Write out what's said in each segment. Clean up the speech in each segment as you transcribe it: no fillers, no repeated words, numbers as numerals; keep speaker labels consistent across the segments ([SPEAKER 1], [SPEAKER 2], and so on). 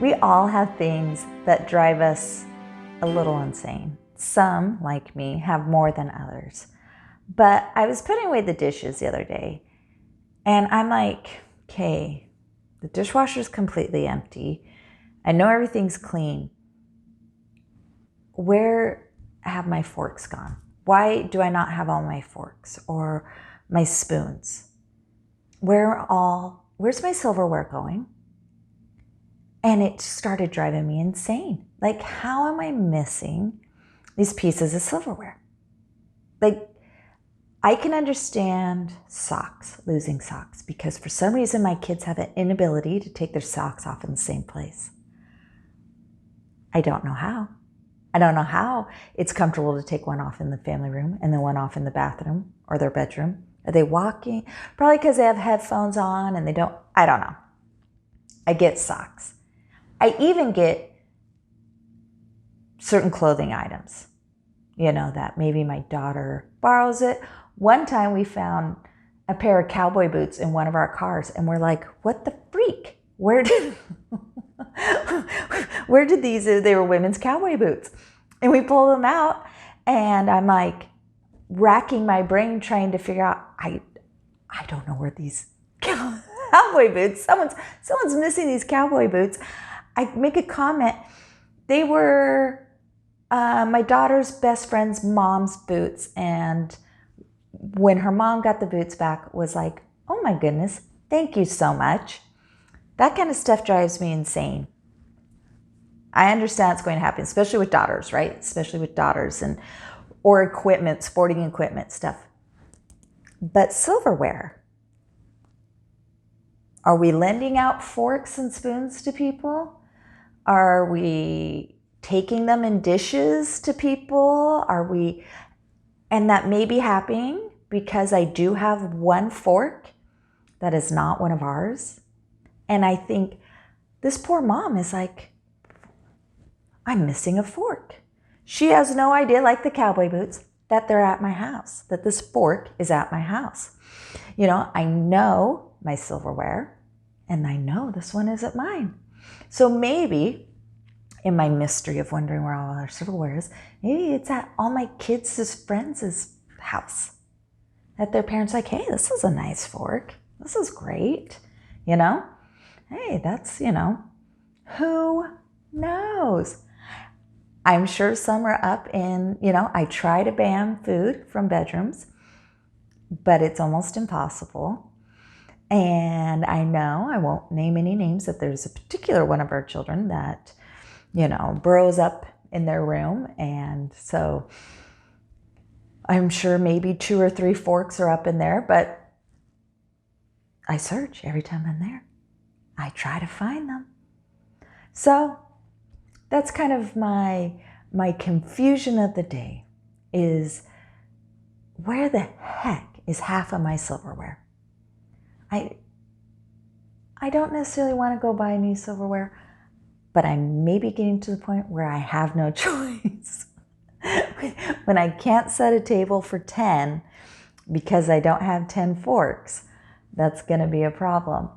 [SPEAKER 1] We all have things that drive us a little insane. Some, like me, have more than others. But I was putting away the dishes the other day, and I'm like, okay, the dishwasher's completely empty. I know everything's clean. Where have my forks gone? Why do I not have all my forks or my spoons? Where's my silverware going? And it started driving me insane. Like, how am I missing these pieces of silverware? Like, I can understand losing socks, because for some reason my kids have an inability to take their socks off in the same place. I don't know how. I don't know how it's comfortable to take one off in the family room and then one off in the bathroom or their bedroom. Are they walking? Probably because they have headphones on and I don't know. I get socks. I even get certain clothing items, that maybe my daughter borrows it. One time we found a pair of cowboy boots in one of our cars, and we're like, what the freak? Where did these, they were women's cowboy boots. And we pull them out, and I'm like racking my brain trying to figure out, I don't know where these cowboy boots, someone's missing these cowboy boots. I make a comment. They were my daughter's best friend's mom's boots, and when her mom got the boots back, was like, oh my goodness, thank you so much. That kind of stuff drives me insane. I understand it's going to happen, especially with daughters, right? Especially with daughters or equipment, sporting equipment stuff. But silverware. Are we lending out forks and spoons to people? Are we taking them in dishes to people? And that may be happening because I do have one fork that is not one of ours. And I think this poor mom is like, I'm missing a fork. She has no idea, like the cowboy boots, that they're at my house, that this fork is at my house. I know my silverware, and I know this one isn't mine. So maybe in my mystery of wondering where all our silverware is, maybe it's at all my kids' friends' house. That their parents are like, hey, this is a nice fork. This is great. Hey, that's, who knows? I'm sure some are up in, I try to ban food from bedrooms, but it's almost impossible. And I know, I won't name any names, that there's a particular one of our children that, burrows up in their room. And so I'm sure maybe 2 or 3 forks are up in there, but I search every time I'm there. I try to find them. So that's kind of my confusion of the day, is where the heck is half of my silverware? I don't necessarily want to go buy new silverware, but I'm maybe getting to the point where I have no choice. When I can't set a table for 10 because I don't have 10 forks, that's going to be a problem.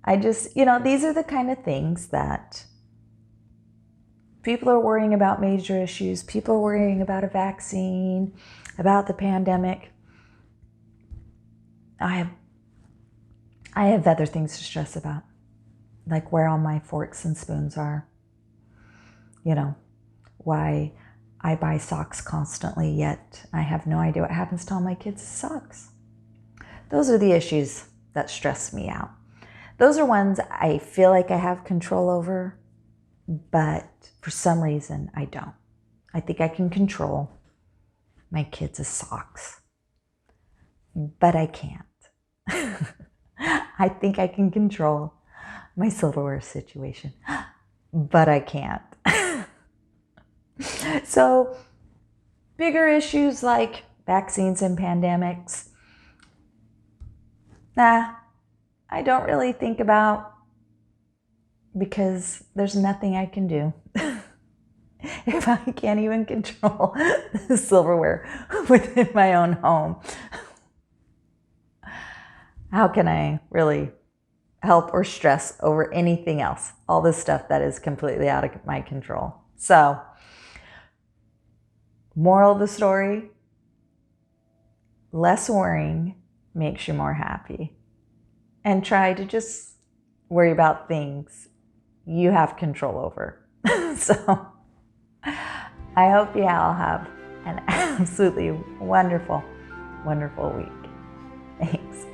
[SPEAKER 1] I just, these are the kind of things that people are worrying about, major issues. People are worrying about a vaccine, about the pandemic. I have other things to stress about, like where all my forks and spoons are. Why I buy socks constantly, yet I have no idea what happens to all my kids' socks. Those are the issues that stress me out. Those are ones I feel like I have control over, but for some reason I don't. I think I can control my kids' socks, but I can't. I think I can control my silverware situation, but I can't. So bigger issues like vaccines and pandemics, I don't really think about, because there's nothing I can do. If I can't even control the silverware within my own home, how can I really help or stress over anything else. All this stuff that is completely out of my control. So, moral of the story, less worrying makes you more happy. And try to just worry about things you have control over. So, I hope you all have an absolutely wonderful, wonderful week. Thanks.